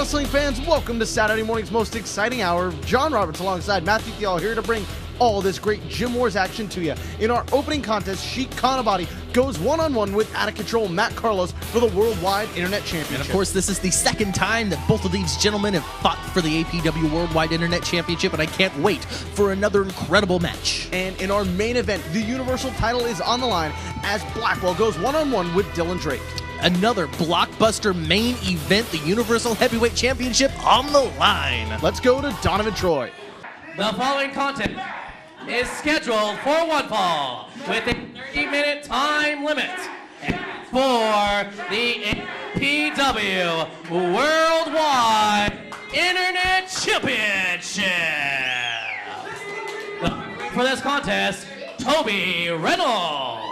Wrestling fans, welcome to Saturday morning's most exciting hour. John Roberts alongside Matthew Theol here to bring all this great Gym Wars action to you. In our opening contest, Sheik Khan Abadi goes one-on-one with out-of-control Matt Carlos for the Worldwide Internet Championship. And of course, this is the second time that both of these gentlemen have fought for the APW Worldwide Internet Championship, and I can't wait for another incredible match. And in our main event, the Universal title is on the line as Blackwell goes one-on-one with Dylan Drake. Another blockbuster main event, the Universal Heavyweight Championship on the line. Let's go to Donovan Troy. The following contest is scheduled for one fall with a 30-minute time limit for the APW Worldwide Internet Championship. For this contest, Toby Reynolds.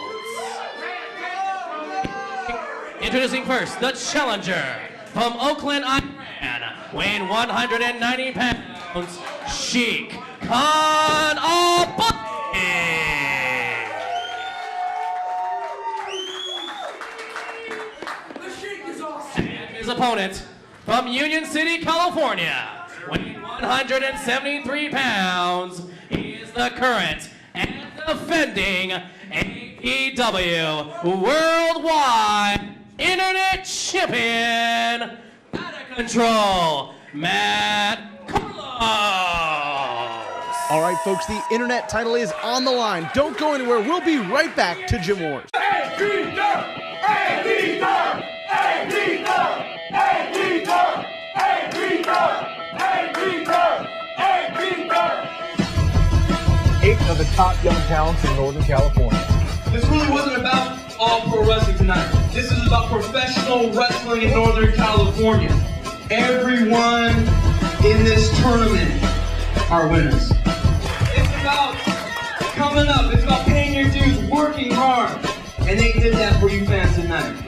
Introducing first, the challenger from Oakland, Iran, weighing 190 pounds, Sheik Khan Abadi. The Sheik is awesome. And his opponent from Union City, California, weighing 173 pounds, he is the current and defending APW Worldwide Internet Champion, out of control, Matt Carlos. All right, folks, the Internet title is on the line. Don't go anywhere. We'll be right back to Gym Wars. Eight of the top young talents in Northern California. This really wasn't about all pro wrestling tonight. This is about professional wrestling in Northern California. Everyone in this tournament are winners. It's about coming up. It's about paying your dues, working hard. And they did that for you fans tonight.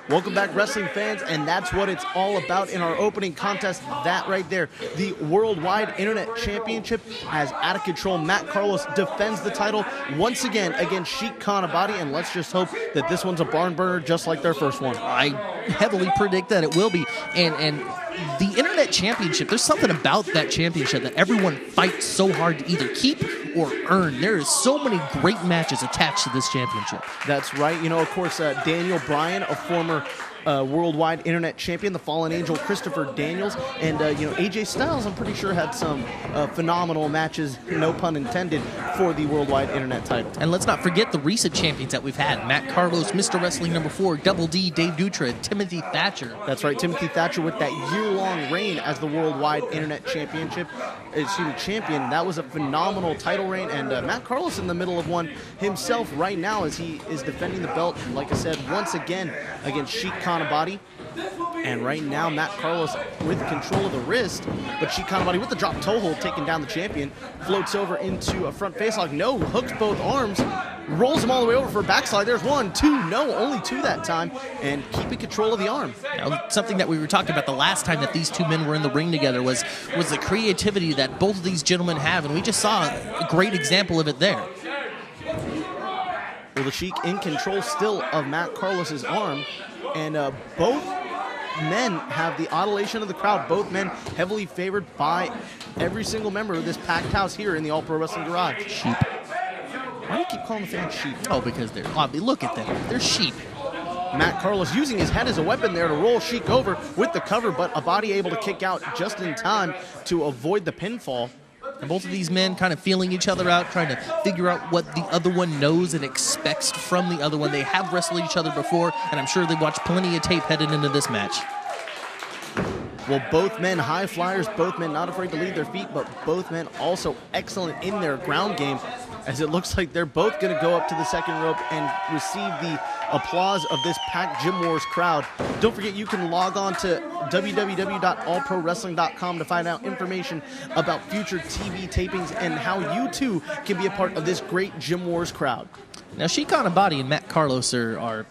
Welcome back, wrestling fans, and that's what it's all about in our opening contest. That right there, the Worldwide Internet Championship, as out of control Matt Carlos defends the title once again against Sheik Khan Abadi, and let's just hope that this one's a barn burner just like their first one. I heavily predict that it will be, and the Internet Championship, there's something about that championship that everyone fights so hard to either keep or earn. There is so many great matches attached to this championship. That's right. You know, of course, Daniel Bryan, a former Worldwide Internet Champion, the Fallen Angel Christopher Daniels, and you know, AJ Styles, I'm pretty sure had some phenomenal matches, no pun intended, for the Worldwide Internet title. And let's not forget the recent champions that we've had. Matt Carlos, Mr. Wrestling #4, Double D, Dave Dutra, and Timothy Thatcher. That's right, Timothy Thatcher with that year-long reign as the Worldwide Internet Champion. That was a phenomenal title reign, and Matt Carlos in the middle of one himself right now as he is defending the belt, like I said, once again against Sheik Khan Abadi. And right now, Matt Carlos with control of the wrist, but Sheik Khan Abadi with the drop toe hold taking down the champion, floats over into a front face lock. No, hooks both arms, rolls him all the way over for a backslide. There's one, two, no, only two that time, and keeping control of the arm. Now, something that we were talking about the last time that these two men were in the ring together was the creativity that both of these gentlemen have, and we just saw a great example of it there. Well, the Sheik in control still of Matt Carlos's arm, and both men have the adulation of the crowd. Both men heavily favored by every single member of this packed house here in the All Pro Wrestling Garage. Sheep. Why do you keep calling the fans sheep? Oh, because they're obvious. Look at them. They're sheep. Matt Carlos using his head as a weapon there to roll Sheik over with the cover, but Abadi able to kick out just in time to avoid the pinfall. And both of these men kind of feeling each other out, trying to figure out what the other one knows and expects from the other one. They have wrestled each other before, and I'm sure they've watched plenty of tape headed into this match. Well, both men high flyers, both men not afraid to leave their feet, but both men also excellent in their ground game, as it looks like they're both going to go up to the second rope and receive the applause of this packed Gym Wars crowd. Don't forget, you can log on to www.allprowrestling.com to find out information about future TV tapings and how you too can be a part of this great Gym Wars crowd. Now, Sheik Khan Abadi and Matt Carlos are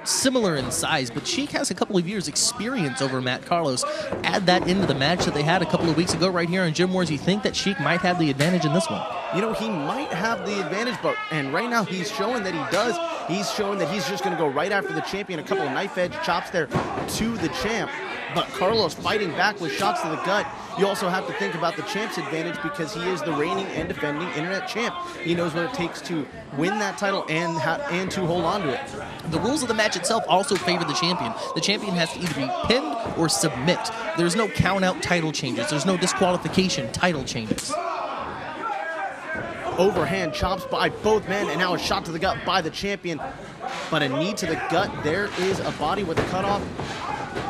similar in size, but Sheik has a couple of years experience over Matt Carlos. Add that into the match that they had a couple of weeks ago right here on Gym Wars. You think that Sheik might have the advantage in this one? You know, he might have the advantage, and right now he's showing that he does. He's showing that he's just going to go right after the champion. A couple of knife edge chops there to the champ. But Carlos fighting back with shots to the gut. You also have to think about the champ's advantage because he is the reigning and defending internet champ. He knows what it takes to win that title and to hold on to it. The rules of the match itself also favor the champion. The champion has to either be pinned or submit. There's no count-out title changes. There's no disqualification title changes. Overhand chops by both men, and now a shot to the gut by the champion. But a knee to the gut. There is Abadi with a cutoff.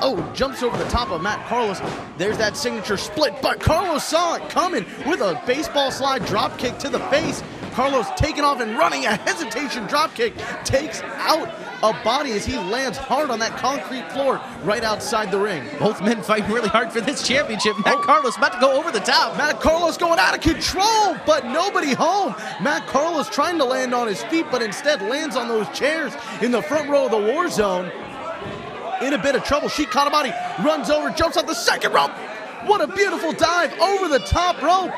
Oh, jumps over the top of Matt Carlos. There's that signature split, but Carlos saw it coming with a baseball slide drop kick to the face. Carlos taking off and running, a hesitation drop kick takes out Abadi as he lands hard on that concrete floor right outside the ring. Both men fighting really hard for this championship. Matt Carlos about to go over the top. Matt Carlos going out of control, but nobody home. Matt Carlos trying to land on his feet, but instead lands on those chairs in the front row of the war zone. In a bit of trouble, Sheik Khan Abadi runs over, jumps off the second rope. What a beautiful dive over the top rope.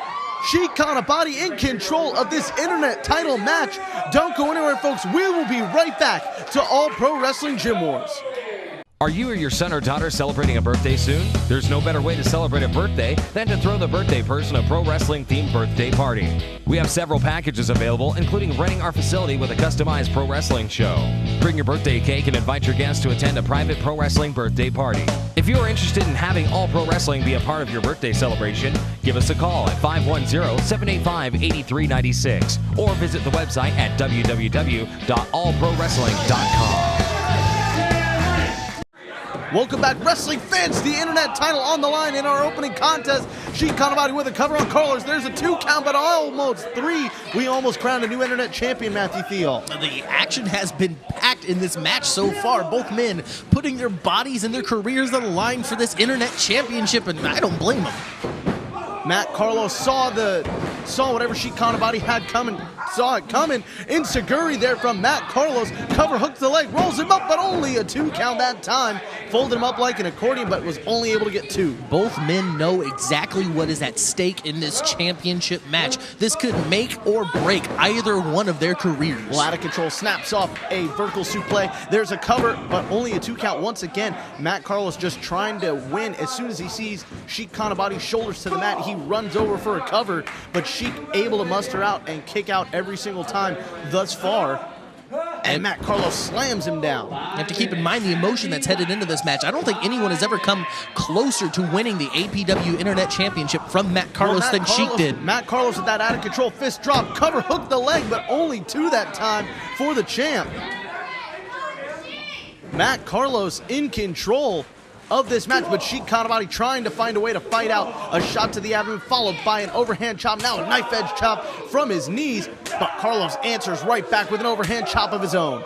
Sheik Khan Abadi in control of this internet title match. Don't go anywhere, folks. We will be right back to All Pro Wrestling Gym Wars. Are you or your son or daughter celebrating a birthday soon? There's no better way to celebrate a birthday than to throw the birthday person a pro wrestling themed birthday party. We have several packages available, including renting our facility with a customized pro wrestling show. Bring your birthday cake and invite your guests to attend a private pro wrestling birthday party. If you are interested in having All Pro Wrestling be a part of your birthday celebration, give us a call at 510-785-8396 or visit the website at www.allprowrestling.com. Welcome back, wrestling fans. The internet title on the line in our opening contest. Sheik Khan Abadi with a cover on Carlos. There's a 2 count, but almost 3. We almost crowned a new internet champion, Matthew Theol. The action has been packed in this match so far. Both men putting their bodies and their careers on the line for this internet championship, and I don't blame them. Matt Carlos saw whatever Sheik Khan Abadi had coming, saw it coming. Insecurity there from Matt Carlos. Cover hook to the leg, rolls him up, but only a 2 count that time. Folded him up like an accordion, but was only able to get 2. Both men know exactly what is at stake in this championship match. This could make or break either one of their careers. Well, out of control, snaps off a vertical suplex. There's a cover, but only a 2 count once again. Matt Carlos just trying to win. As soon as he sees Sheik Khan Abadi's shoulders to the mat, he runs over for a cover, but Sheik able to muster out and kick out every single time thus far. And Matt Carlos slams him down. You have to keep in mind the emotion that's headed into this match. I don't think anyone has ever come closer to winning the APW Internet Championship from Matt Carlos than Sheik did. Matt Carlos with that out of control fist drop, cover hook the leg, but only 2 that time for the champ. Matt Carlos in control of this match, but Sheik Khan Abadi trying to find a way to fight out. A shot to the abdomen followed by an overhand chop, now a knife edge chop from his knees, but Carlos answers right back with an overhand chop of his own.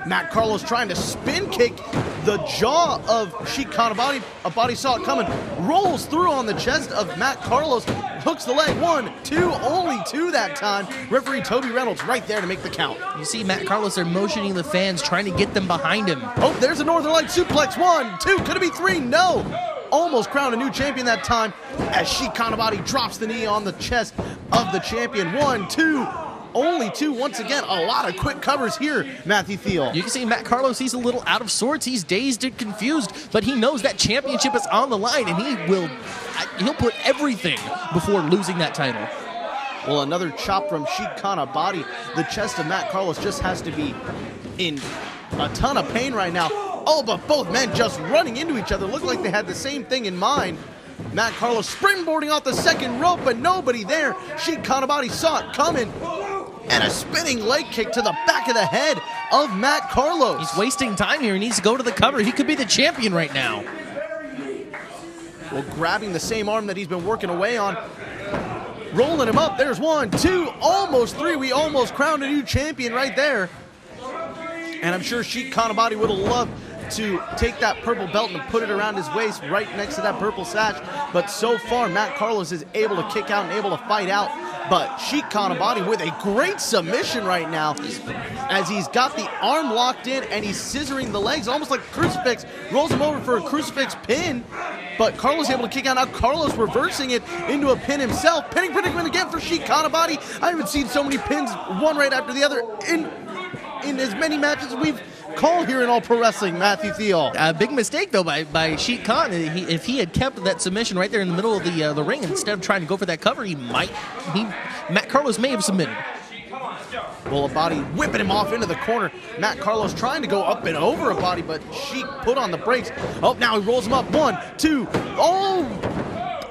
Matt Carlos trying to spin kick the jaw of Sheik Khan Abadi. Abadi saw it coming, rolls through on the chest of Matt Carlos, hooks the leg, 1, 2, only 2 that time. Referee Toby Reynolds right there to make the count. You see Matt Carlos there motioning the fans, trying to get them behind him. Oh, there's a Northern Light suplex, 1, 2, could it be 3? No! Almost crowned a new champion that time as Sheik Khan Abadi drops the knee on the chest of the champion. 1, 2, only 2 once again. A lot of quick covers here, Matthew Theol. You can see Matt Carlos, he's a little out of sorts. He's dazed and confused, but he knows that championship is on the line, and he'll put everything before losing that title. Well, another chop from Sheik Khan Abadi. The chest of Matt Carlos just has to be in a ton of pain right now. Oh, but both men just running into each other. Looked like they had the same thing in mind. Matt Carlos springboarding off the second rope, but nobody there. Sheik Khan Abadi saw it coming. And a spinning leg kick to the back of the head of Matt Carlos. He's wasting time here. He needs to go to the cover. He could be the champion right now. Well, grabbing the same arm that he's been working away on. Rolling him up. There's 1, 2, almost 3. We almost crowned a new champion right there. And I'm sure Sheik Khan Abadi would have loved to take that purple belt and put it around his waist right next to that purple sash. But so far, Matt Carlos is able to kick out and able to fight out. But Sheik Khan Abadi with a great submission right now as he's got the arm locked in and he's scissoring the legs almost like a crucifix, rolls him over for a crucifix pin. But Carlos able to kick out. Now Carlos reversing it into a pin himself. Pinning predicament again for Sheik Khan Abadi. I haven't seen so many pins, one right after the other, in as many matches as we've called here in All Pro Wrestling, Matthew Theol. A big mistake, though, by Sheik Khan. If he had kept that submission right there in the middle of the ring instead of trying to go for that cover, Matt Carlos may have submitted. Well, Abadi whipping him off into the corner. Matt Carlos trying to go up and over Abadi, but Sheik put on the brakes. Oh, now he rolls him up. 1, 2. Oh!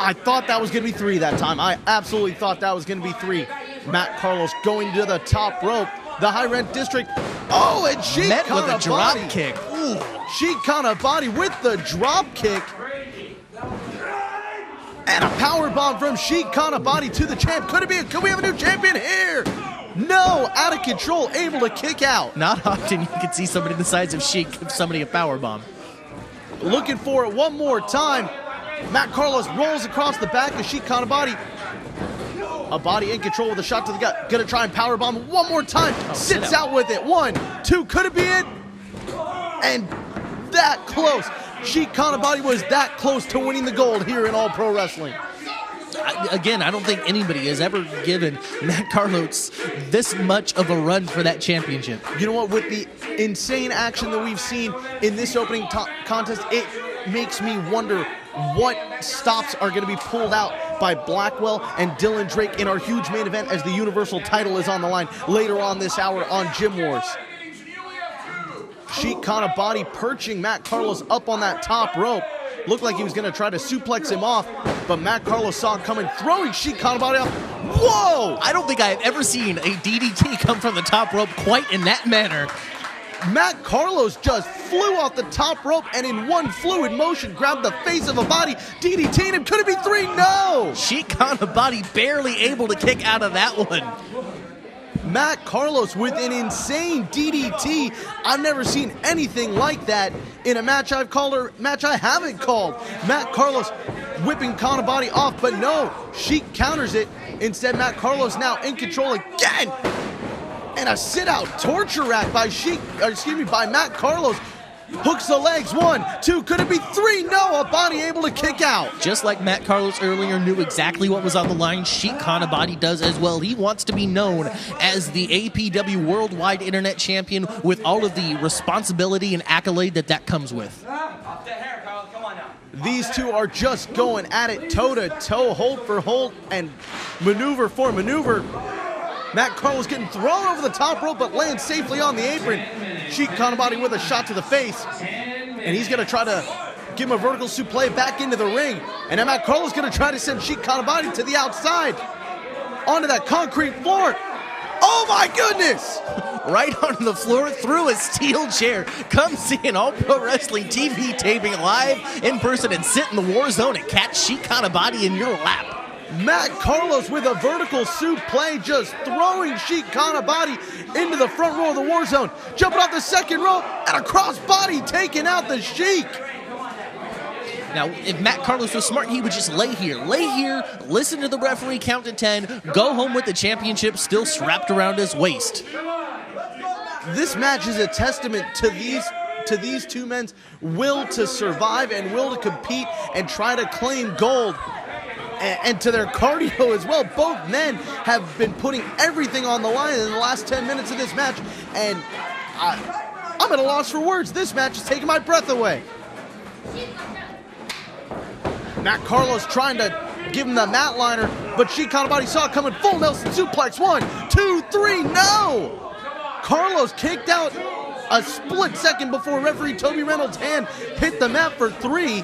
I thought that was going to be 3 that time. I absolutely thought that was going to be 3. Matt Carlos going to the top rope. The high rent district. Oh, and Sheik met Khan with a drop Abadi. kick. Ooh. Sheik Khan Abadi with the drop kick. And a power bomb from Sheik Khan Abadi to the champ. Could we have a new champion here? No, out of control, able to kick out. Not often you can see somebody the size of Sheik give somebody a power bomb. Looking for it one more time. Matt Carlos rolls across the back of Sheik Khan Abadi. Abadi in control with a shot to the gut. Gonna try and power bomb one more time. Sits out with it. 1, 2, could it be it? And that close. Sheik Khan Abadi was that close to winning the gold here in All Pro Wrestling. Again, I don't think anybody has ever given Matt Carlos this much of a run for that championship. You know what? With the insane action that we've seen in this opening contest, it makes me wonder what stops are going to be pulled out by Blackwell and Dylan Drake in our huge main event as the Universal title is on the line later on this hour on Gym Wars. Sheik Khan Abadi perching Matt Carlos up on that top rope. Looked like he was going to try to suplex him off, but Matt Carlos saw it coming, throwing Sheik Khan Abadi off. Whoa! I don't think I have ever seen a DDT come from the top rope quite in that manner. Matt Carlos just flew off the top rope and in one fluid motion grabbed the face of Abadi, DDT'd him. Could it be 3? No! Sheik Khan Abadi barely able to kick out of that one. Matt Carlos with an insane DDT. I've never seen anything like that in a match I've called or match I haven't called. Matt Carlos whipping Khan Abadi off, but no, Sheik counters it. Instead, Matt Carlos now in control again. And a sit-out torture rack by by Matt Carlos. Hooks the legs. 1, 2, could it be 3? No, Abadi able to kick out. Just like Matt Carlos earlier knew exactly what was on the line, Sheik Khan Abadi does as well. He wants to be known as the APW Worldwide Internet Champion with all of the responsibility and accolade that comes with. These two are just going at it toe-to-toe, hold for hold, and maneuver for maneuver. Matt Carlos getting thrown over the top rope, but lands safely on the apron. Sheik Khan Abadi with a shot to the face. And he's going to try to give him a vertical suplex back into the ring. And then Matt Carlos going to try to send Sheik Khan Abadi to the outside. Onto that concrete floor. Oh my goodness! Right onto the floor through a steel chair. Come see an All Pro Wrestling TV taping live in person and sit in the war zone and catch Sheik Khan Abadi in your lap. Matt Carlos with a vertical suplex, just throwing Sheik Khan Abadi into the front row of the war zone. Jumping off the second rope and a crossbody taking out the Sheik. Now, if Matt Carlos was smart, he would just lay here, listen to the referee count to 10, go home with the championship still strapped around his waist. This match is a testament to these two men's will to survive and will to compete and try to claim gold. And to their cardio as well. Both men have been putting everything on the line in the last 10 minutes of this match. And I'm at a loss for words. This match is taking my breath away. Matt Carlos trying to give him the mat liner, but Sheik Khan Abadi saw it coming. Full Nelson suplex. 1, 2, 3. No! Carlos kicked out a split second before referee Toby Reynolds' hand hit the mat for 3.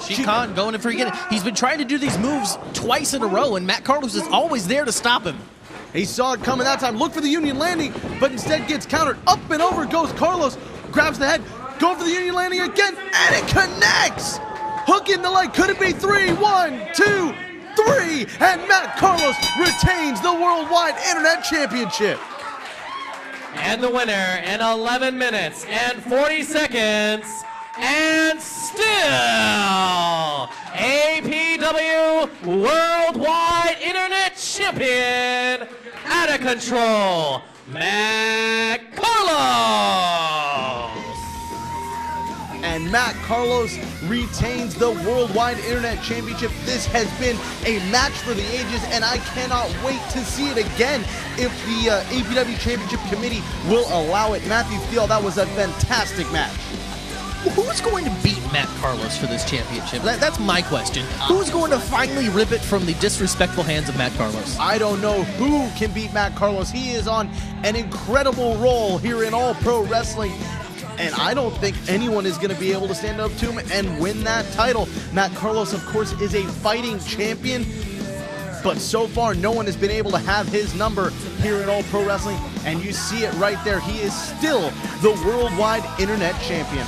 Sheik Khan going in for again. He's been trying to do these moves twice in a row, and Matt Carlos is always there to stop him. He saw it coming that time. Look for the Union landing, but instead gets countered. Up and over goes Carlos. Grabs the head. Going for the Union landing again, and it connects. Hook in the leg. Could it be 3? 1, 2, 3. And Matt Carlos retains the Worldwide Internet Championship. And the winner in 11 minutes and 40 seconds. And still, APW Worldwide Internet Champion. champion, out of control, Matt Carlos. And Matt Carlos retains the Worldwide Internet Championship. This has been a match for the ages, and I cannot wait to see it again if the APW Championship Committee will allow it. Matthew Theol, that was a fantastic match. Who's going to beat Matt Carlos for this championship? That's my question. Who's going to finally rip it from the disrespectful hands of Matt Carlos? I don't know who can beat Matt Carlos. He is on an incredible roll here in All Pro Wrestling, and I don't think anyone is going to be able to stand up to him and win that title. Matt Carlos, of course, is a fighting champion, but so far no one has been able to have his number here in All Pro Wrestling, and you see it right there. He is still the Worldwide Internet Champion.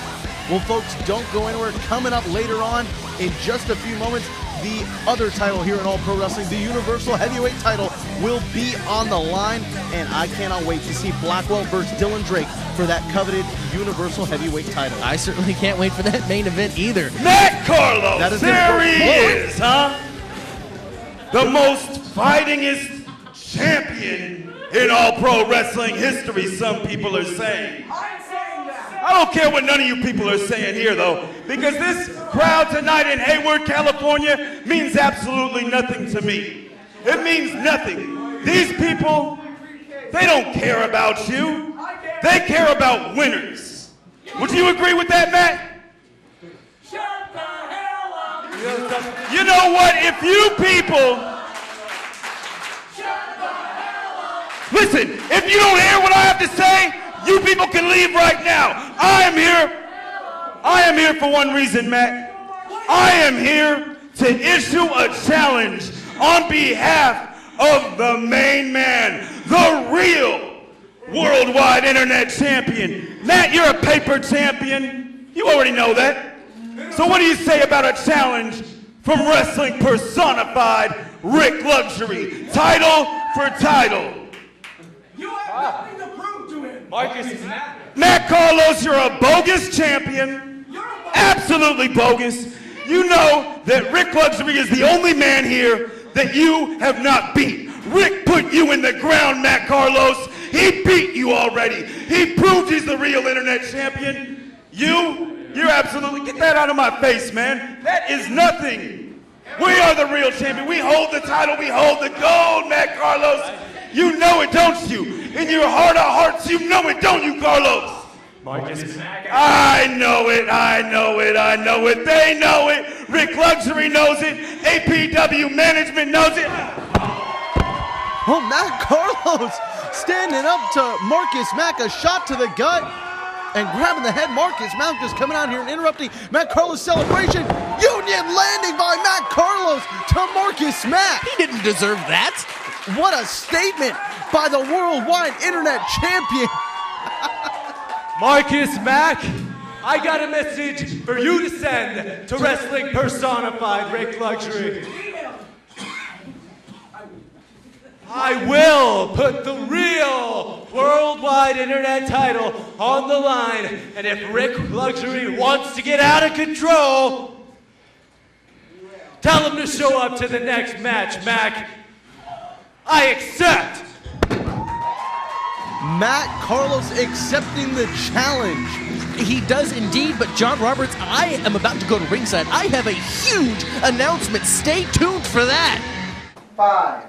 Well, folks, don't go anywhere. Coming up later on in just a few moments, the other title here in All Pro Wrestling, the Universal Heavyweight title, will be on the line, and I cannot wait to see Blackwell versus Dylan Drake for that coveted Universal Heavyweight title. I certainly can't wait for that main event either. Matt Carlos, That is there good. he is, huh? The most fightingest champion in All Pro Wrestling history, some people are saying. I'm saying that. I don't care what none of you people are saying here, though, because this crowd tonight in Hayward, California means absolutely nothing to me. It means nothing. These people, they don't care about you. They care about winners. Would you agree with that, Matt? Shut the hell up. You know what? If you people... Shut the hell up. Listen, if you don't hear what I have to say, you people can leave right now. I am here for one reason, Matt. I am here to issue a challenge on behalf of the main man, the real Worldwide Internet Champion. Matt, you're a paper champion. You already know that. So what do you say about a challenge from Wrestling Personified, Rick Luxury, title for title? You have nothing to prove to him. Matt Carlos, you're a bogus champion. Absolutely bogus. You know that Rick Luxury is the only man here that you have not beat. Rick put you in the ground, Matt Carlos. He beat you already. He proved he's the real internet champion. You're absolutely, get that out of my face, man. That is nothing. We are the real champion. We hold the title. We hold the gold, Matt Carlos. You know it, don't you? In your heart of hearts, you know it, don't you, Carlos? I know it. They know it. Rick Luxury knows it. APW management knows it. Oh, Matt Carlos standing up to Marcus Mack, a shot to the gut and grabbing the head. Marcus Mack just coming out here and interrupting Matt Carlos' celebration. Union landing by Matt Carlos to Marcus Mack. He didn't deserve that. What a statement by the Worldwide Internet Champion. Marcus Mack, I got a message for you to send to Wrestling Personified Rick Luxury. I will put the real Worldwide Internet title on the line, and if Rick Luxury wants to get out of control, tell him to show up to the next match, Mac. I accept. Matt Carlos accepting the challenge. He does indeed, but John Roberts, I am about to go to ringside. I have a huge announcement. Stay tuned for that. 5,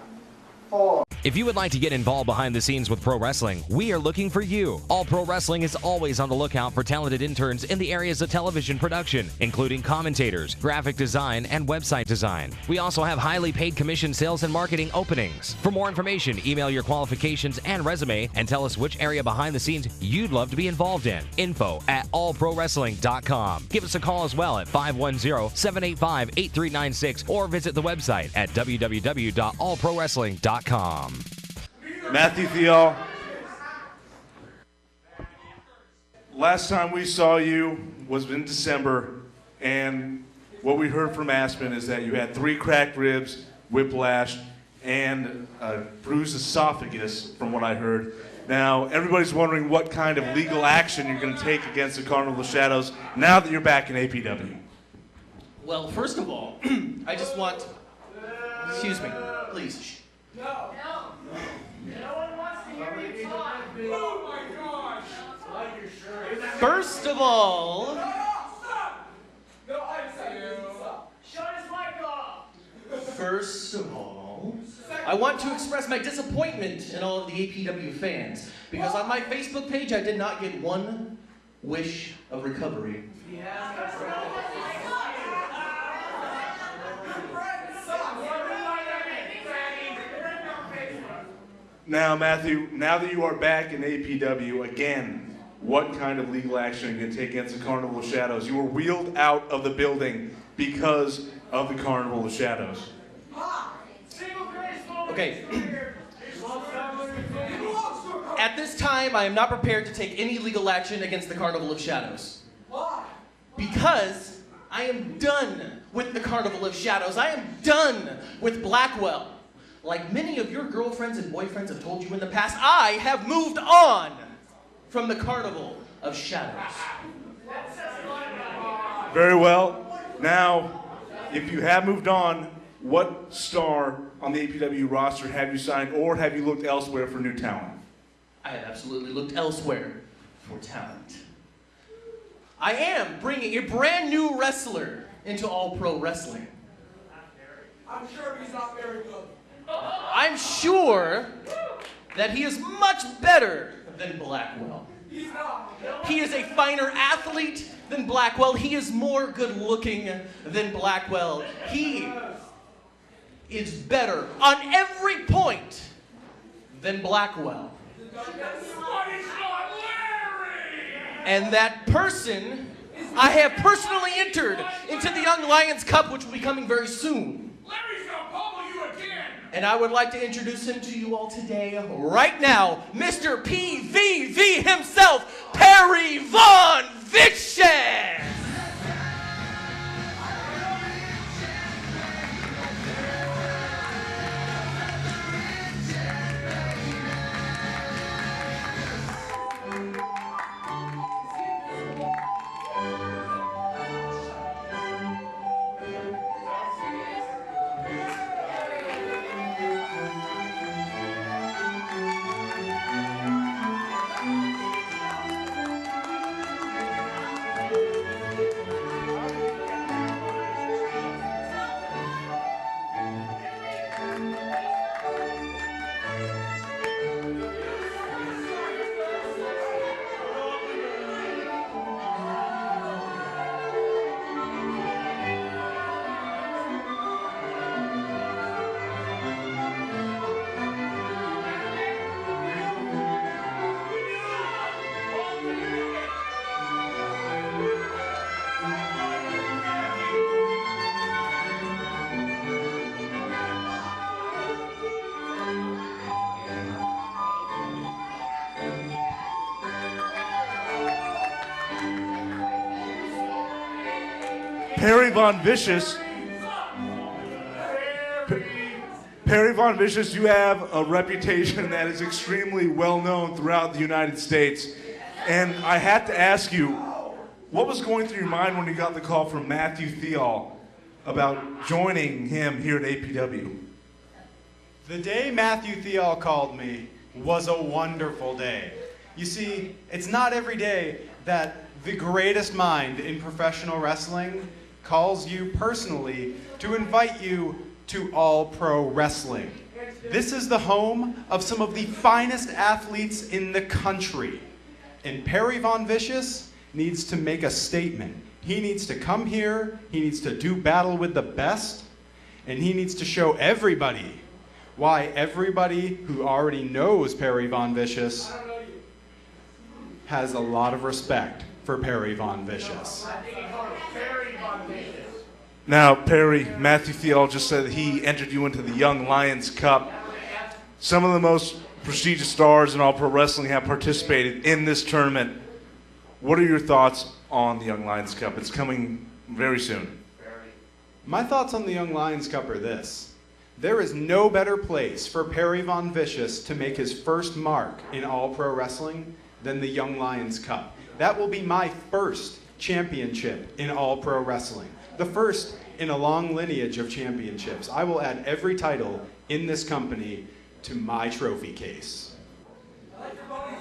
4. If you would like to get involved behind the scenes with pro wrestling, we are looking for you. All Pro Wrestling is always on the lookout for talented interns in the areas of television production, including commentators, graphic design, and website design. We also have highly paid commission sales and marketing openings. For more information, email your qualifications and resume and tell us which area behind the scenes you'd love to be involved in. info@allprowrestling.com. Give us a call as well at 510-785-8396 or visit the website at www.allprowrestling.com. Matthew Theol, last time we saw you was in December, and what we heard from Aspen is that you had 3 cracked ribs, whiplash, and a bruised esophagus, from what I heard. Now, everybody's wondering what kind of legal action you're going to take against the Carnival of Shadows now that you're back in APW. Well, first of all, I just want... Excuse me, please. No. No one wants to hear me talk. Oh my gosh. Like your shirt. First of all, Stop. No, I'm saying stop. Shut his mic off. First of all, I want to express my disappointment in all of the APW fans because on my Facebook page I did not get one wish of recovery. Now, Matthew, now that you are back in APW, again, what kind of legal action are you going to take against the Carnival of Shadows? You were wheeled out of the building because of the Carnival of Shadows. Okay. At this time, I am not prepared to take any legal action against the Carnival of Shadows. Why? Because I am done with the Carnival of Shadows. I am done with Blackwell. Like many of your girlfriends and boyfriends have told you in the past, I have moved on from the Carnival of Shadows. Very well. Now, if you have moved on, what star on the APW roster have you signed, or have you looked elsewhere for new talent? I have absolutely looked elsewhere for talent. I am bringing a brand new wrestler into All Pro Wrestling. I'm sure he's not very good. I'm sure that he is much better than Blackwell. He's not. He is a finer athlete than Blackwell. He is more good looking than Blackwell. He is better on every point than Blackwell. And that person I have personally entered into the Young Lions Cup, which will be coming very soon. Larry's gonna pummel you again. And I would like to introduce him to you all today, right now, Mr. PVV himself, Perry Von Vicious! Perry Von Vicious. Perry Von Vicious, you have a reputation that is extremely well known throughout the United States. And I had to ask you, what was going through your mind when you got the call from Matthew Theol about joining him here at APW? The day Matthew Theol called me was a wonderful day. You see, it's not every day that the greatest mind in professional wrestling calls you personally to invite you to All Pro Wrestling. This is the home of some of the finest athletes in the country. And Perry Von Vicious needs to make a statement. He needs to come here, he needs to do battle with the best, and he needs to show everybody why everybody who already knows Perry Von Vicious has a lot of respect for Perry Von Vicious. Now, Perry, Matthew Theol just said that he entered you into the Young Lions Cup. Some of the most prestigious stars in All Pro Wrestling have participated in this tournament. What are your thoughts on the Young Lions Cup? It's coming very soon. My thoughts on the Young Lions Cup are this. There is no better place for Perry Von Vicious to make his first mark in All Pro Wrestling than the Young Lions Cup. That will be my first championship in all pro wrestling. The first in a long lineage of championships. I will add every title in this company to my trophy case.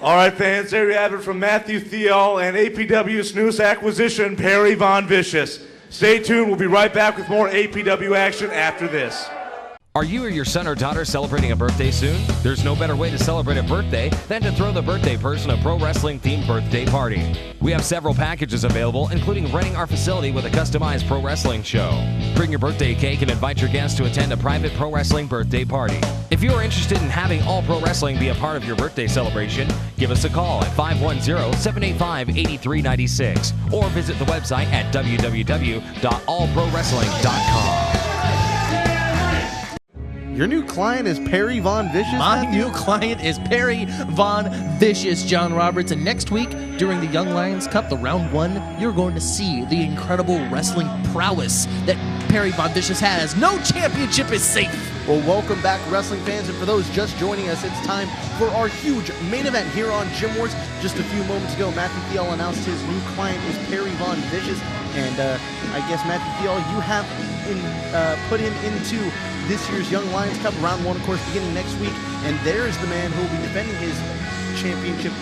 All right, fans, there you have it from Matthew Theol and APW's newest acquisition, Perry Von Vicious. Stay tuned. We'll be right back with more APW action after this. Are you or your son or daughter celebrating a birthday soon? There's no better way to celebrate a birthday than to throw the birthday person a pro wrestling themed birthday party. We have several packages available, including renting our facility with a customized pro wrestling show. Bring your birthday cake and invite your guests to attend a private pro wrestling birthday party. If you are interested in having all pro wrestling be a part of your birthday celebration, give us a call at 510-785-8396 or visit the website at www.allprowrestling.com. Your new client is Perry Von Vicious? My new client is Perry Von Vicious, John Roberts. And next week, during the Young Lions Cup, the round 1, you're going to see the incredible wrestling prowess that Perry Von Vicious has. No championship is safe. Well, welcome back, wrestling fans. And for those just joining us, it's time for our huge main event here on Gym Wars. Just a few moments ago, Matthew Theol announced his new client is Perry Von Vicious. And I guess, Matthew Theol, you have put him into this year's Young Lions Cup, round 1, of course, beginning next week. And there's the man who will be defending his championship,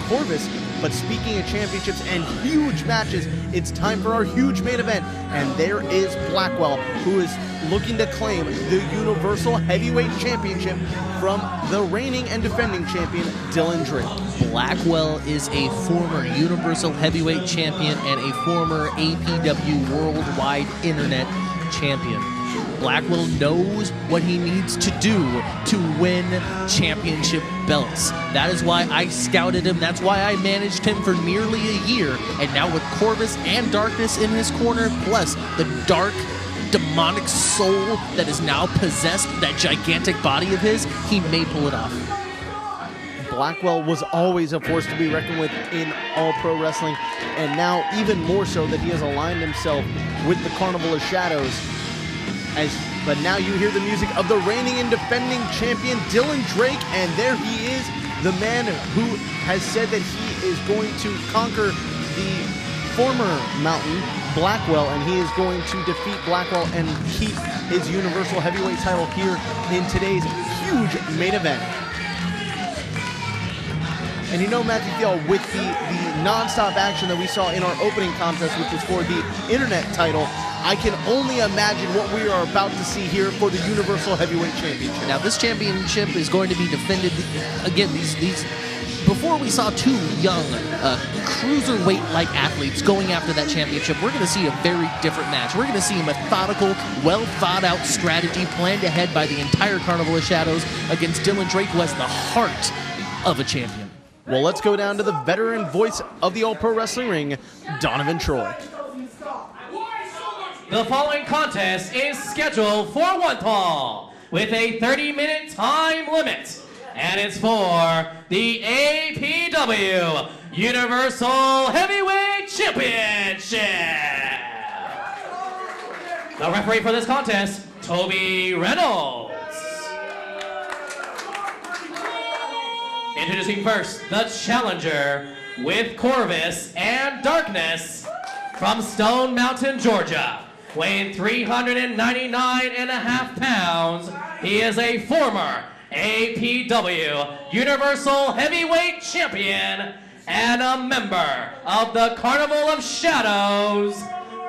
Corvus. But speaking of championships and huge matches, it's time for our huge main event. And there is Blackwell, who is looking to claim the Universal Heavyweight Championship from the reigning and defending champion, Dylan Drake. Blackwell is a former Universal Heavyweight Champion and a former APW Worldwide Internet Champion. Blackwell knows what he needs to do to win championship belts. That is why I scouted him. That's why I managed him for nearly a year. And now with Corvus and Darkness in his corner, plus the dark, demonic soul that has now possessed that gigantic body of his, he may pull it off. Blackwell was always a force to be reckoned with in all pro wrestling. And now even more so that he has aligned himself with the Carnival of Shadows. But now you hear the music of the reigning and defending champion, Dylan Drake, and there he is, the man who has said that he is going to conquer the former Mountain, Blackwell, and he is going to defeat Blackwell and keep his Universal Heavyweight title here in today's huge main event. And you know, Matthew Theol, with the non-stop action that we saw in our opening contest, which was for the Internet title, I can only imagine what we are about to see here for the Universal Heavyweight Championship. Now, this championship is going to be defended, again, before we saw two young cruiserweight-like athletes going after that championship, we're going to see a very different match. We're going to see a methodical, well-thought-out strategy planned ahead by the entire Carnival of Shadows against Dylan Drake, who has the heart of a champion. Well, let's go down to the veteran voice of the All Pro Wrestling ring, Donovan Troy. The following contest is scheduled for one fall with a 30-minute time limit, and it's for the APW Universal Heavyweight Championship. The referee for this contest, Toby Reynolds. Introducing first, the challenger with Corvus and Darkness from Stone Mountain, Georgia. Weighing 399.5 pounds, he is a former APW Universal Heavyweight Champion and a member of the Carnival of Shadows,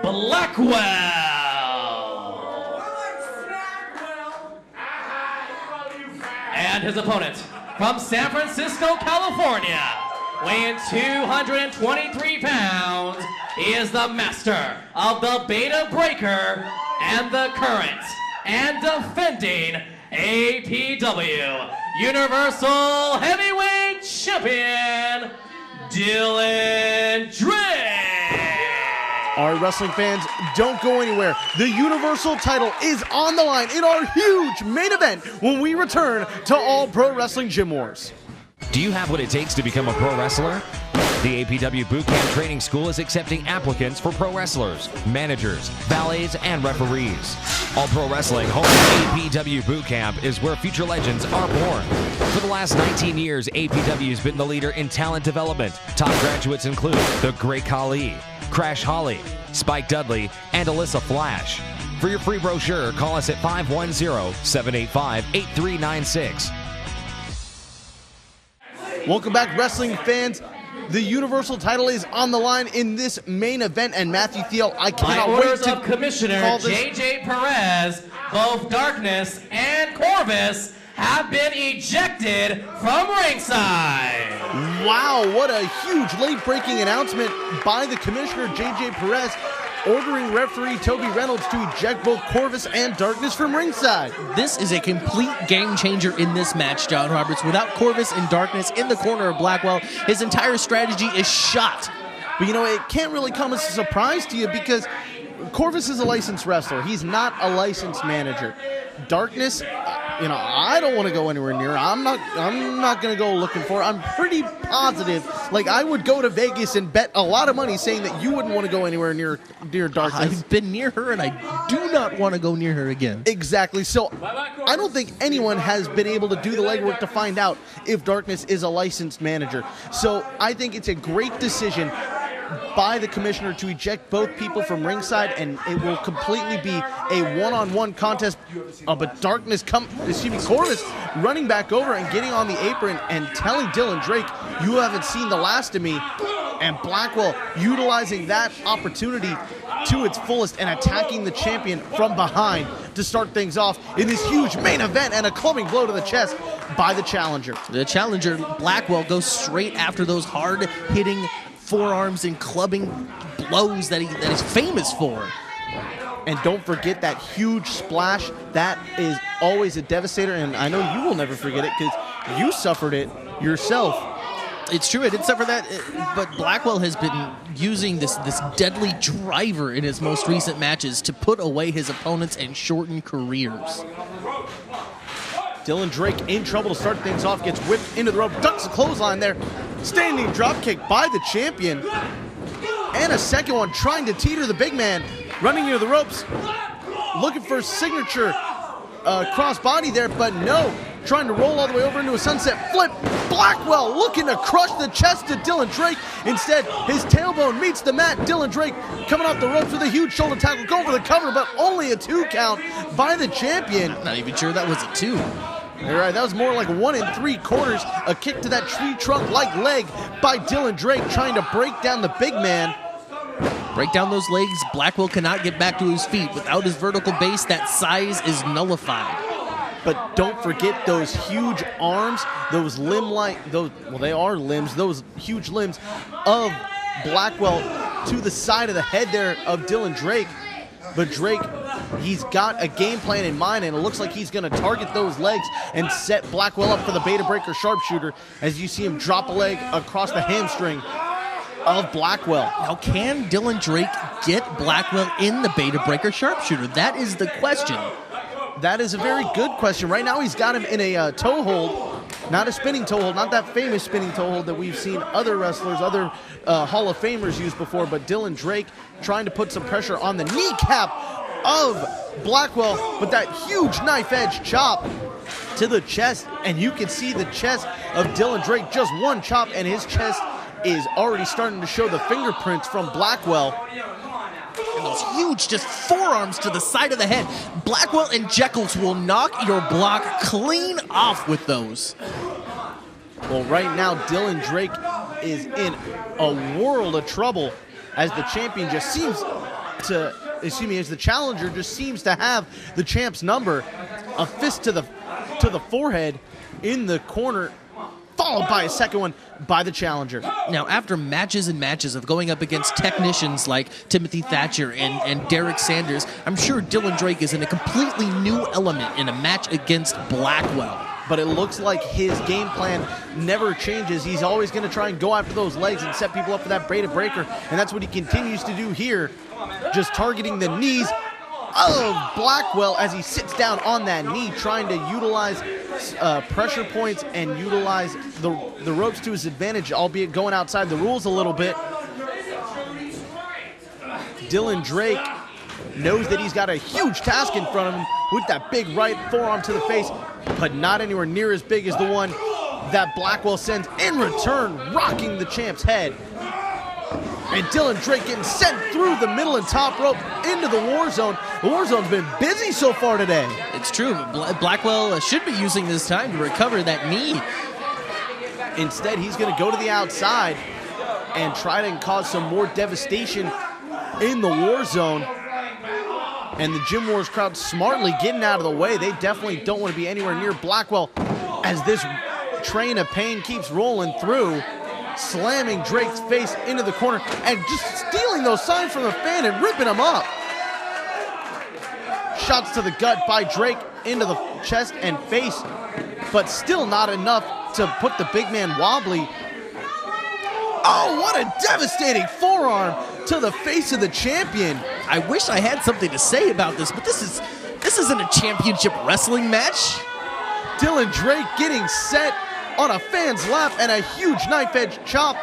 Blackwell. And his opponent from San Francisco, California, weighing 223 pounds, he is the master of the Beta Breaker and the current and defending APW Universal Heavyweight Champion, Dylan Drake. All right, wrestling fans, don't go anywhere. The Universal title is on the line in our huge main event when we return to All Pro Wrestling Gym Wars. Do you have what it takes to become a pro wrestler? The APW Bootcamp Training School is accepting applicants for pro wrestlers, managers, valets, and referees. All Pro Wrestling home APW Bootcamp is where future legends are born. For the last 19 years, APW has been the leader in talent development. Top graduates include the Great Khali, Crash Holly, Spike Dudley, and Alyssa Flash. For your free brochure, call us at 510-785-8396. Welcome back, wrestling fans. The Universal title is on the line in this main event, and Matthew Theol, I cannot wait orders to of Commissioner call this. JJ Perez, both Darkness and Corvus have been ejected from ringside. Wow, what a huge late-breaking announcement by the Commissioner JJ Perez, ordering referee Toby Reynolds to eject both Corvus and Darkness from ringside. This is a complete game changer in this match, John Roberts. Without Corvus and Darkness in the corner of Blackwell, his entire strategy is shot. But you know, it can't really come as a surprise to you because Corvus is a licensed wrestler. He's not a licensed manager. Darkness, you know, I don't want to go anywhere near. I'm not going to go looking for it. I'm pretty positive. Like, I would go to Vegas and bet a lot of money saying that you wouldn't want to go anywhere near Darkness. I've been near her, and I do not want to go near her again. Exactly. So I don't think anyone has been able to do the legwork to find out if Darkness is a licensed manager. So I think it's a great decision by the Commissioner to eject both people from ringside, and it will completely be a one-on-one contest. But Corvus running back over and getting on the apron and telling Dylan Drake, "You haven't seen the last of me." And Blackwell utilizing that opportunity to its fullest and attacking the champion from behind to start things off in this huge main event, and a clubbing blow to the chest by the challenger. The challenger, Blackwell, goes straight after those hard-hitting forearms and clubbing blows that he's famous for. And don't forget that huge splash. That is always a devastator, and I know you will never forget it because you suffered it yourself. It's true, I did suffer that, but Blackwell has been using this deadly driver in his most recent matches to put away his opponents and shorten careers. Dylan Drake in trouble to start things off, gets whipped into the rope, ducks a clothesline there. Standing dropkick by the champion. And a second one trying to teeter the big man. Running into the ropes. Looking for a signature crossbody there, but no. Trying to roll all the way over into a sunset flip. Blackwell looking to crush the chest of Dylan Drake. Instead, his tailbone meets the mat. Dylan Drake coming off the ropes with a huge shoulder tackle. Going for the cover, but only a 2 count by the champion. I'm not even sure that was a 2. All right, that was more like 1 3/4. A kick to that tree trunk-like leg by Dylan Drake, trying to break down the big man. Break down those legs. Blackwell cannot get back to his feet. Without his vertical base, that size is nullified. But don't forget those huge arms, those they are limbs, those huge limbs of Blackwell to the side of the head there of Dylan Drake. But Drake, he's got a game plan in mind, and it looks like he's going to target those legs and set Blackwell up for the Beta Breaker sharpshooter as you see him drop a leg across the hamstring of Blackwell. Now, can Dylan Drake get Blackwell in the Beta Breaker sharpshooter? That is the question. That is a very good question. Right now he's got him in a toe hold, not a spinning toe hold, not that famous spinning toe hold that we've seen other wrestlers, other Hall of Famers use before, but Dylan Drake trying to put some pressure on the kneecap of Blackwell, but that huge knife edge chop to the chest, and you can see the chest of Dylan Drake, just one chop, and his chest is already starting to show the fingerprints from Blackwell. And those huge just forearms to the side of the head. Blackwell and Jekyll's will knock your block clean off with those. Well, right now, Dylan Drake is in a world of trouble as the champion just seems to, as the challenger just seems to have the champ's number. A fist to the forehead in the corner, followed by a second one by the challenger. Now, after matches and matches of going up against technicians like Timothy Thatcher and Derek Sanders, I'm sure Dylan Drake is in a completely new element in a match against Blackwell. But it looks like his game plan never changes. He's always going to try and go after those legs and set people up for that Beta Breaker, and that's what he continues to do here, just targeting the knees of Blackwell as he sits down on that knee, trying to utilize pressure points and utilize the ropes to his advantage, albeit going outside the rules a little bit. Dylan Drake knows that he's got a huge task in front of him with that big right forearm to the face, but not anywhere near as big as the one that Blackwell sends in return, rocking the champ's head. And Dylan Drake getting sent through the middle and top rope into the war zone. The war zone's been busy so far today. It's true. Blackwell should be using this time to recover that knee. Instead, he's going to go to the outside and try to cause some more devastation in the war zone. And the Gym Wars crowd smartly getting out of the way. They definitely don't want to be anywhere near Blackwell as this train of pain keeps rolling through, slamming Drake's face into the corner and just stealing those signs from the fan and ripping them up. Shots to the gut by Drake into the chest and face, but still not enough to put the big man wobbly. Oh, what a devastating forearm to the face of the champion. I wish I had something to say about this, but this isn't a championship wrestling match. Dylan Drake getting set on a fan's lap and a huge knife edge chop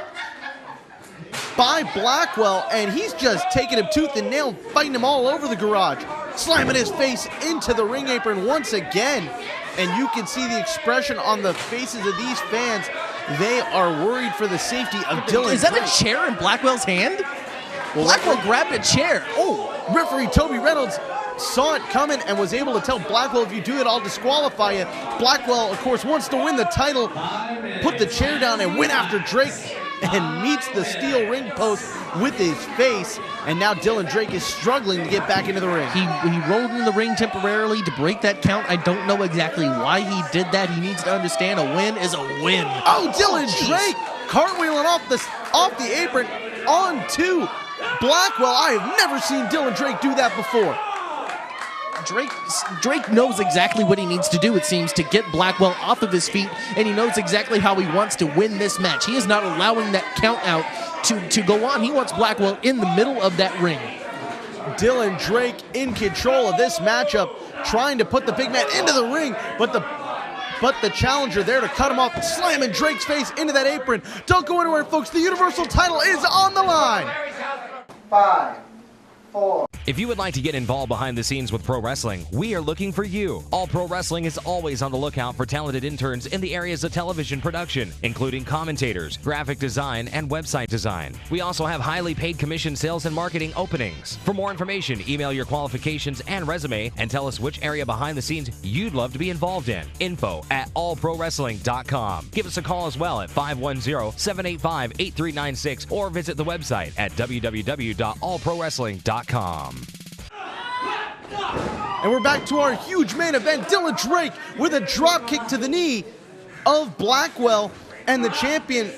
by Blackwell, and he's just taking him tooth and nail, fighting him all over the garage, slamming his face into the ring apron once again. And you can see the expression on the faces of these fans. They are worried for the safety of Dylan Drake. Is that a chair in Blackwell's hand? Well, Blackwell grabbed a chair. Oh, referee Toby Reynolds saw it coming and was able to tell Blackwell, if you do it, I'll disqualify you. Blackwell, of course, wants to win the title, put the chair down and win after Drake, and meets the steel ring post with his face. And now Dylan Drake is struggling to get back into the ring. He rolled in the ring temporarily to break that count. I don't know exactly why he did that. He needs to understand a win is a win. Oh, Dylan Drake cartwheeling off the apron onto Blackwell. I have never seen Dylan Drake do that before. Drake knows exactly what he needs to do, it seems, to get Blackwell off of his feet, and he knows exactly how he wants to win this match. He is not allowing that count out to go on. He wants Blackwell in the middle of that ring. Dylan Drake in control of this matchup, trying to put the big man into the ring, but the challenger there to cut him off, slamming Drake's face into that apron. Don't go anywhere, folks. The Universal title is on the line. 5, 4. If you would like to get involved behind the scenes with pro wrestling, we are looking for you. All Pro Wrestling is always on the lookout for talented interns in the areas of television production, including commentators, graphic design, and website design. We also have highly paid commission sales and marketing openings. For more information, email your qualifications and resume and tell us which area behind the scenes you'd love to be involved in. info@allprowrestling.com. Give us a call as well at 510-785-8396 or visit the website at www.allprowrestling.com. And we're back to our huge main event. Dylan Drake with a drop kick to the knee of Blackwell, and the champion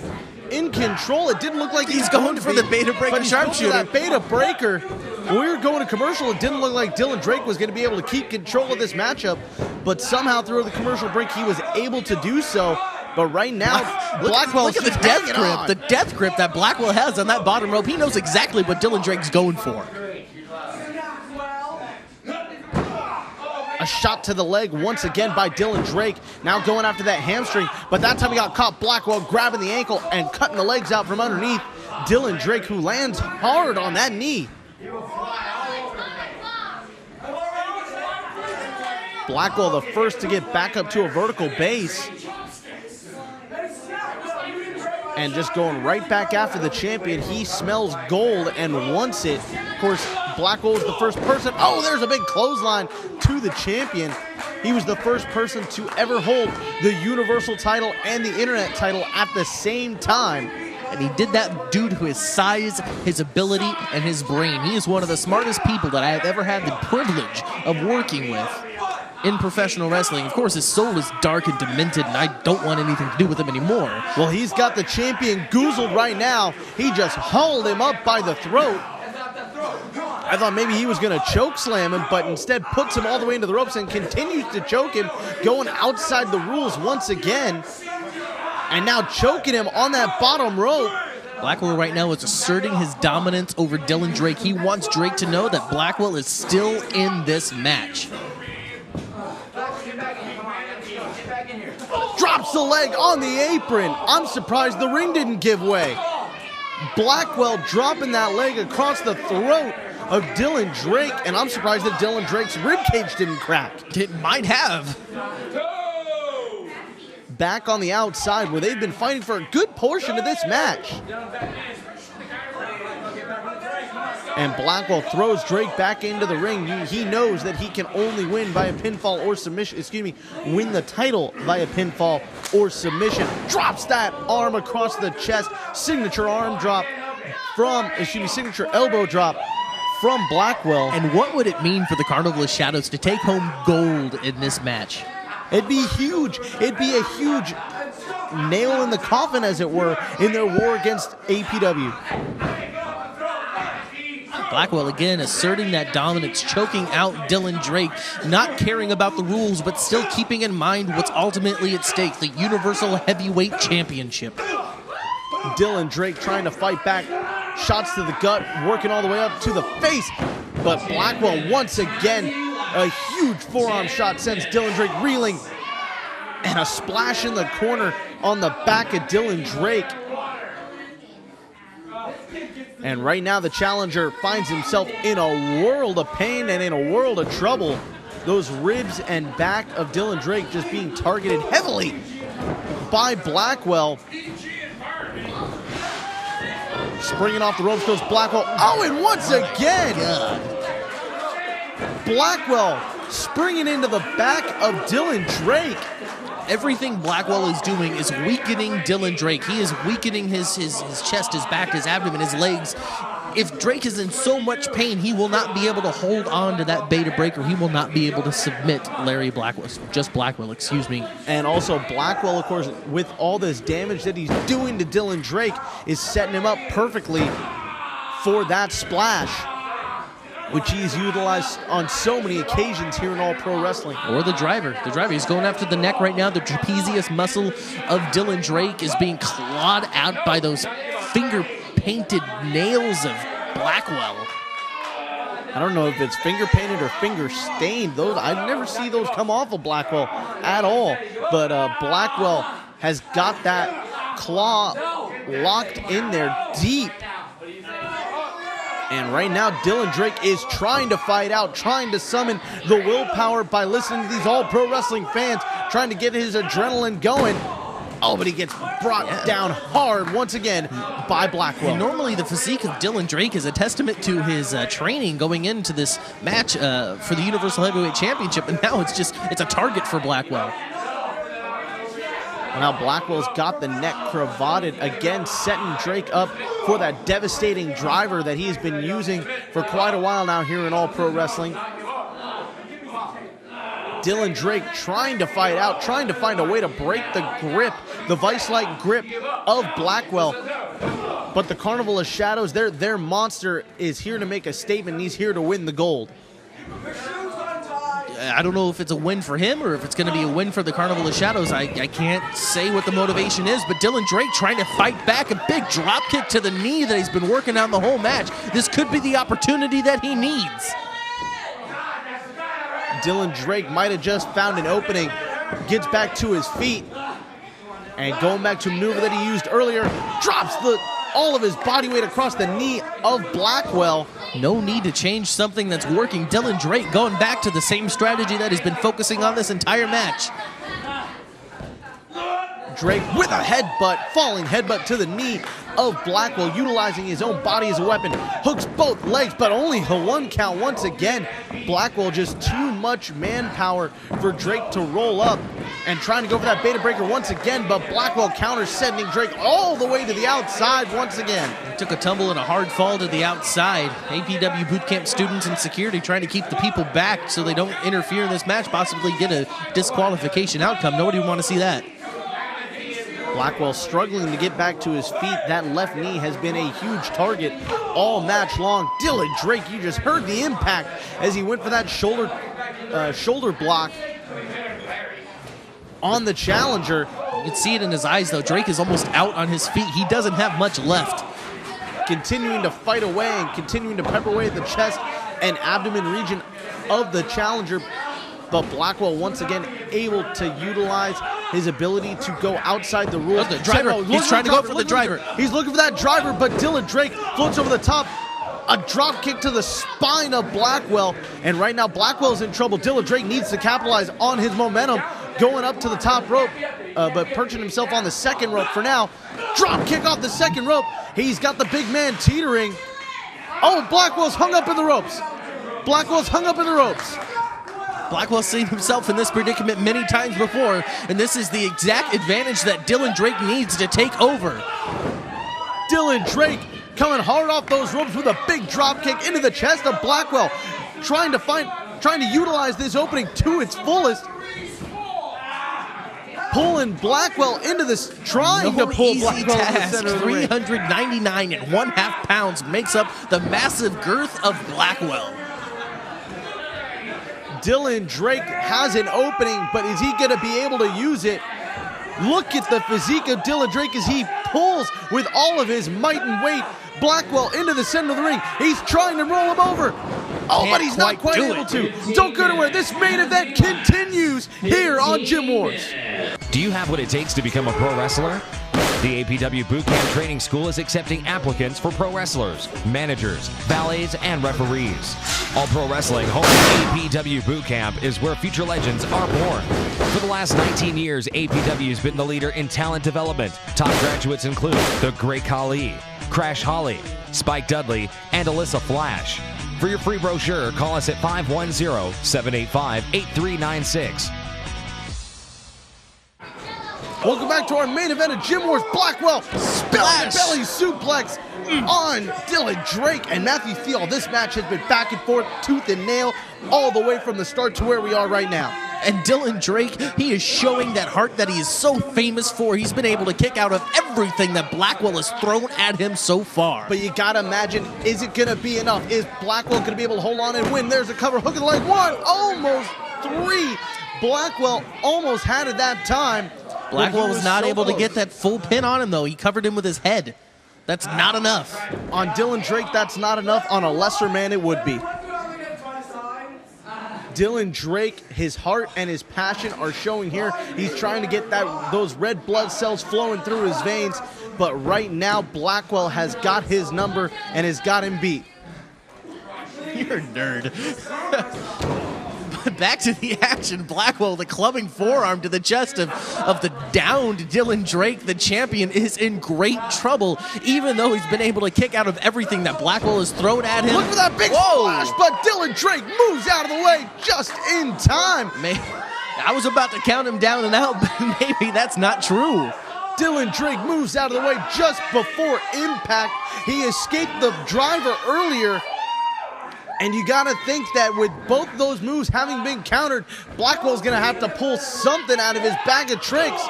in control. It didn't look like he's going for the beta breaker sharpshooter. That beta breaker. When we were going to commercial, it didn't look like Dylan Drake was going to be able to keep control of this matchup, but somehow through the commercial break, he was able to do so. But right now, Blackwell look at the death grip. The death grip that Blackwell has on that bottom rope. He knows exactly what Dylan Drake's going for. A shot to the leg once again by Dylan Drake. Now going after that hamstring, but that time he got caught. Blackwell grabbing the ankle and cutting the legs out from underneath. Dylan Drake, who lands hard on that knee. Blackwell the first to get back up to a vertical base. And just going right back after the champion. He smells gold and wants it. Of course, Blackwell was the first person. Oh, there's a big clothesline to the champion. He was the first person to ever hold the Universal title and the Internet title at the same time. And he did that due to his size, his ability, and his brain. He is one of the smartest people that I have ever had the privilege of working with in professional wrestling. Of course, his soul is dark and demented, and I don't want anything to do with him anymore. Well, he's got the champion goozled right now. He just hauled him up by the throat. I thought maybe he was going to choke slam him, but instead puts him all the way into the ropes and continues to choke him, going outside the rules once again. And now choking him on that bottom rope. Blackwell right now is asserting his dominance over Dylan Drake. He wants Drake to know that Blackwell is still in this match. Drops the leg on the apron. I'm surprised the ring didn't give way. Blackwell dropping that leg across the throat of Dylan Drake, and I'm surprised that Dylan Drake's ribcage didn't crack. It might have. Back on the outside where they've been fighting for a good portion of this match. And Blackwell throws Drake back into the ring. He knows that he can only win by a pinfall or submission, win the title via pinfall or submission. Drops that arm across the chest. Signature arm drop signature elbow drop from Blackwell. And what would it mean for the Carnival of Shadows to take home gold in this match? It'd be huge. It'd be a huge nail in the coffin, as it were, in their war against APW. Blackwell again asserting that dominance, choking out Dylan Drake, not caring about the rules, but still keeping in mind what's ultimately at stake, the Universal Heavyweight Championship. Dylan Drake trying to fight back, shots to the gut, working all the way up to the face, but Blackwell once again, a huge forearm shot sends Dylan Drake reeling, and a splash in the corner on the back of Dylan Drake. And right now the challenger finds himself in a world of pain and in a world of trouble. Those ribs and back of Dylan Drake just being targeted heavily by Blackwell. Springing off the ropes goes Blackwell. Oh, and once again, Blackwell springing into the back of Dylan Drake. Everything Blackwell is doing is weakening Dylan Drake. He is weakening his chest, his back, his abdomen, his legs. If Drake is in so much pain, he will not be able to hold on to that beta breaker. He will not be able to submit Blackwell, excuse me. And also Blackwell, of course, with all this damage that he's doing to Dylan Drake, is setting him up perfectly for that splash, which he's utilized on so many occasions here in All Pro Wrestling. Or the driver. The driver, he's going after the neck right now. The trapezius muscle of Dylan Drake is being clawed out by those finger-painted nails of Blackwell. I don't know if it's finger-painted or finger-stained. I never see those come off of Blackwell at all. But Blackwell has got that claw locked in there deep. And right now, Dylan Drake is trying to fight out, trying to summon the willpower by listening to these All Pro Wrestling fans, trying to get his adrenaline going. Oh, but he gets brought down hard once again by Blackwell. And normally the physique of Dylan Drake is a testament to his training going into this match for the Universal Heavyweight Championship, and now it's a target for Blackwell. Now Blackwell's got the neck cravatted, again setting Drake up for that devastating driver that he's been using for quite a while now here in All Pro Wrestling. Dylan Drake trying to fight out, trying to find a way to break the grip, the vice-like grip of Blackwell. But the Carnival of Shadows, their monster is here to make a statement, and he's here to win the gold. I don't know if it's a win for him or if it's going to be a win for the Carnival of Shadows. I can't say what the motivation is, but Dylan Drake trying to fight back, a big drop kick to the knee that he's been working on the whole match. This could be the opportunity that he needs. Dylan Drake might have just found an opening, gets back to his feet, and going back to a maneuver that he used earlier, drops all of his body weight across the knee of Blackwell. No need to change something that's working. Dylan Drake going back to the same strategy that he's been focusing on this entire match. Drake with a headbutt, falling headbutt to the knee of Blackwell, utilizing his own body as a weapon. Hooks both legs, but only a 1 count once again. Blackwell just too much manpower for Drake to roll up, and trying to go for that beta breaker once again, but Blackwell counters, sending Drake all the way to the outside once again. He took a tumble and a hard fall to the outside. APW bootcamp students and security trying to keep the people back so they don't interfere in this match, possibly get a disqualification outcome. Nobody would want to see that. Blackwell struggling to get back to his feet. That left knee has been a huge target all match long. Dylan Drake, you just heard the impact as he went for that shoulder block on the challenger. You can see it in his eyes, though. Drake is almost out on his feet. He doesn't have much left. Continuing to fight away and continuing to pepper away at the chest and abdomen region of the challenger. But Blackwell once again able to utilize his ability to go outside the rules. The driver, he's trying to go for the driver. He's looking for that driver, but Dylan Drake floats over the top. A drop kick to the spine of Blackwell. And right now Blackwell's in trouble. Dylan Drake needs to capitalize on his momentum, going up to the top rope, but perching himself on the second rope for now. Drop kick off the second rope. He's got the big man teetering. Oh, Blackwell's hung up in the ropes. Blackwell's hung up in the ropes. Blackwell's seen himself in this predicament many times before, and this is the exact advantage that Dylan Drake needs to take over. Dylan Drake coming hard off those ropes with a big drop kick into the chest of Blackwell, trying to utilize this opening to its fullest. Pulling Blackwell into this, trying to pull Blackwell to the center of the ring. 399 and 1/2 pounds makes up the massive girth of Blackwell. Dylan Drake has an opening, but is he going to be able to use it? Look at the physique of Dylan Drake as he pulls with all of his might and weight Blackwell into the center of the ring. He's trying to roll him over. Oh, but he's not quite able to. Don't go anywhere. This main event continues here on Gym Wars. Do you have what it takes to become a pro wrestler? The APW Bootcamp Training School is accepting applicants for pro wrestlers, managers, valets, and referees. All Pro Wrestling home APW Bootcamp is where future legends are born. For the last 19 years, APW has been the leader in talent development. Top graduates include The Great Khali, Crash Holly, Spike Dudley, and Alyssa Flash. For your free brochure, call us at 510-785-8396. Welcome back to our main event of Gym Wars. Blackwell belly suplex on Dylan Drake and Matthew Theol. This match has been back and forth, tooth and nail, all the way from the start to where we are right now. And Dylan Drake, he is showing that heart that he is so famous for. He's been able to kick out of everything that Blackwell has thrown at him so far. But you gotta imagine, is it gonna be enough? Is Blackwell gonna be able to hold on and win? There's a cover, hook of the leg, 1, almost 3. Blackwell almost had it that time. Blackwell was not able to get that full pin on him, though. He covered him with his head. That's not enough. On Dylan Drake, that's not enough. On a lesser man, it would be. Dylan Drake, his heart and his passion are showing here. He's trying to get those red blood cells flowing through his veins. But right now, Blackwell has got his number and has got him beat. You're a nerd. Back to the action. Blackwell, the clubbing forearm to the chest of the downed Dylan Drake. The champion is in great trouble, even though he's been able to kick out of everything that Blackwell has thrown at him. Look for that big splash, but Dylan Drake moves out of the way just in time. I was about to count him down and out, but maybe that's not true. Dylan Drake moves out of the way just before impact. He escaped the driver earlier. And you got to think that with both those moves having been countered, Blackwell's going to have to pull something out of his bag of tricks.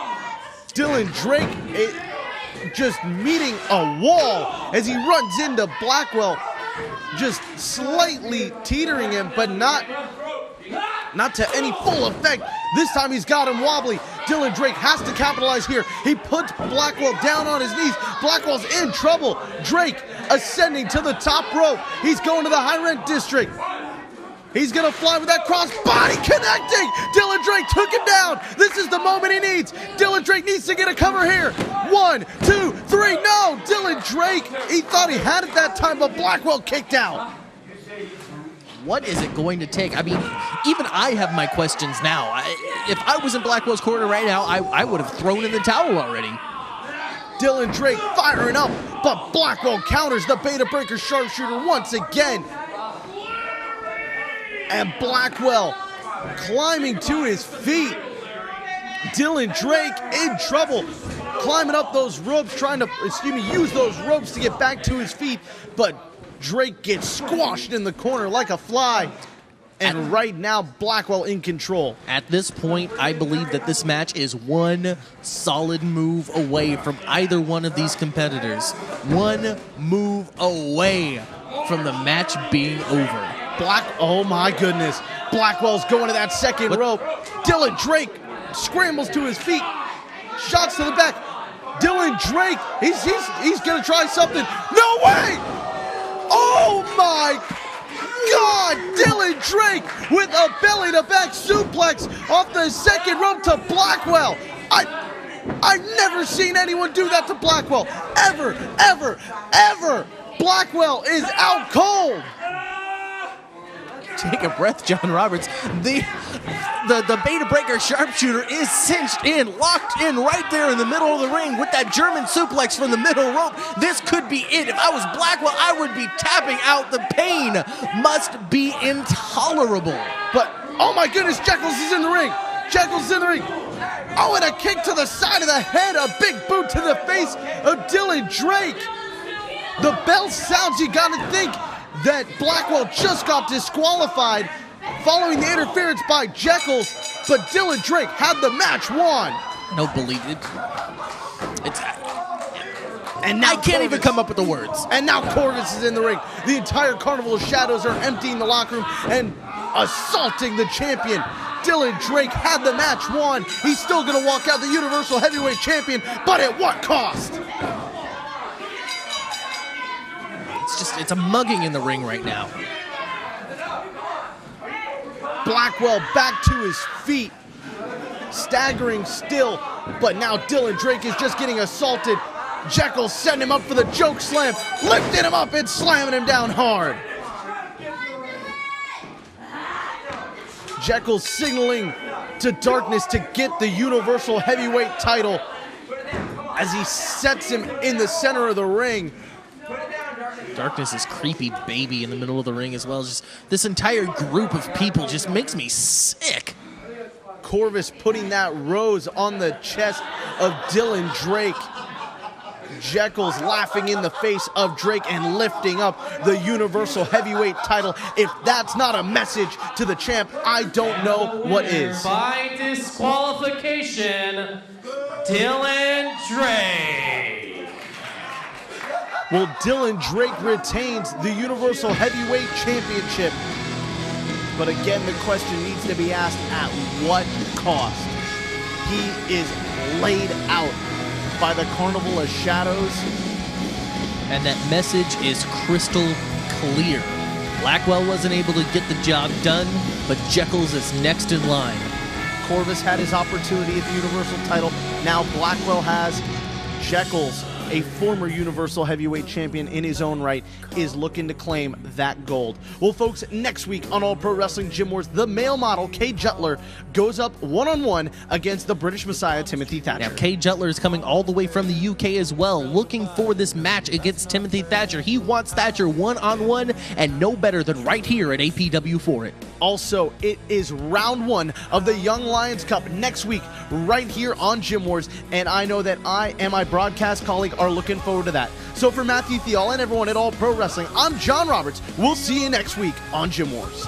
Dylan Drake just meeting a wall as he runs into Blackwell, just slightly teetering him, but not to any full effect. This time he's got him wobbly. Dylan Drake has to capitalize here. He puts Blackwell down on his knees. Blackwell's in trouble. Drake ascending to the top rope. He's going to the high rent district. He's going to fly with that cross body connecting. Dylan Drake took him down. This is the moment he needs. Dylan Drake needs to get a cover here. 1, 2, 3. No, Dylan Drake, he thought he had it that time, but Blackwell kicked out. What is it going to take? I mean, even I have my questions now. If I was in Blackwell's corner right now, I would have thrown in the towel already. Dylan Drake firing up, but Blackwell counters the Beta Breaker sharpshooter once again. And Blackwell climbing to his feet. Dylan Drake in trouble, climbing up those ropes, trying to, use those ropes to get back to his feet, but Drake gets squashed in the corner like a fly. And right now, Blackwell in control. At this point, I believe that this match is one solid move away from either one of these competitors. One move away from the match being over. Oh my goodness. Blackwell's going to that second rope. Dylan Drake scrambles to his feet. Shots to the back. Dylan Drake, he's going to try something. No way! Oh my God! Dylan Drake with a belly-to-back suplex off the second rope to Blackwell. I've never seen anyone do that to Blackwell. Ever, ever, ever. Blackwell is out cold. Take a breath, John Roberts. The Beta Breaker sharpshooter is cinched in, locked in right there in the middle of the ring with that German suplex from the middle rope. This could be it. If I was Blackwell, I would be tapping out. The pain must be intolerable. But, oh my goodness, Jekyll's is in the ring. Jekyll's in the ring. Oh, and a kick to the side of the head, a big boot to the face of Dylan Drake. The bell sounds, you gotta think that Blackwell just got disqualified following the interference by Jekyll's, but Dylan Drake had the match won. No, believe it. And now I can't even come up with the words. And now Corvus is in the ring. The entire Carnival of Shadows are emptying the locker room and assaulting the champion. Dylan Drake had the match won. He's still going to walk out the Universal Heavyweight Champion, but at what cost? It's a mugging in the ring right now. Blackwell back to his feet, staggering still, but now Dylan Drake is just getting assaulted. Jekyll setting him up for the choke slam, lifting him up and slamming him down hard. Jekyll signaling to Darkness to get the Universal Heavyweight title as he sets him in the center of the ring. Darkness is creepy baby in the middle of the ring as well. Just this entire group of people just makes me sick. Corvus putting that rose on the chest of Dylan Drake. Jekyll's laughing in the face of Drake and lifting up the Universal Heavyweight title. If that's not a message to the champ, I don't know what is. By disqualification, Dylan Drake. Well, Dylan Drake retains the Universal Heavyweight Championship. But again, the question needs to be asked, at what cost? He is laid out by the Carnival of Shadows. And that message is crystal clear. Blackwell wasn't able to get the job done, but Jekyll's is next in line. Corvus had his opportunity at the Universal title. Now Blackwell has. Jekyll's, a former Universal Heavyweight Champion in his own right, is looking to claim that gold. Well, folks, next week on All Pro Wrestling Gym Wars, the male model, Kay Jutler, goes up one-on-one against the British Messiah, Timothy Thatcher. Now, Kay Jutler is coming all the way from the UK as well, looking for this match against Timothy Thatcher. He wants Thatcher one-on-one, and no better than right here at APW for it. Also, it is round one of the Young Lions Cup next week, right here on Gym Wars, and I know that I and my broadcast colleague are looking forward to that. So for Matthew Theol and everyone at All Pro Wrestling, I'm John Roberts. We'll see you next week on Gym Wars.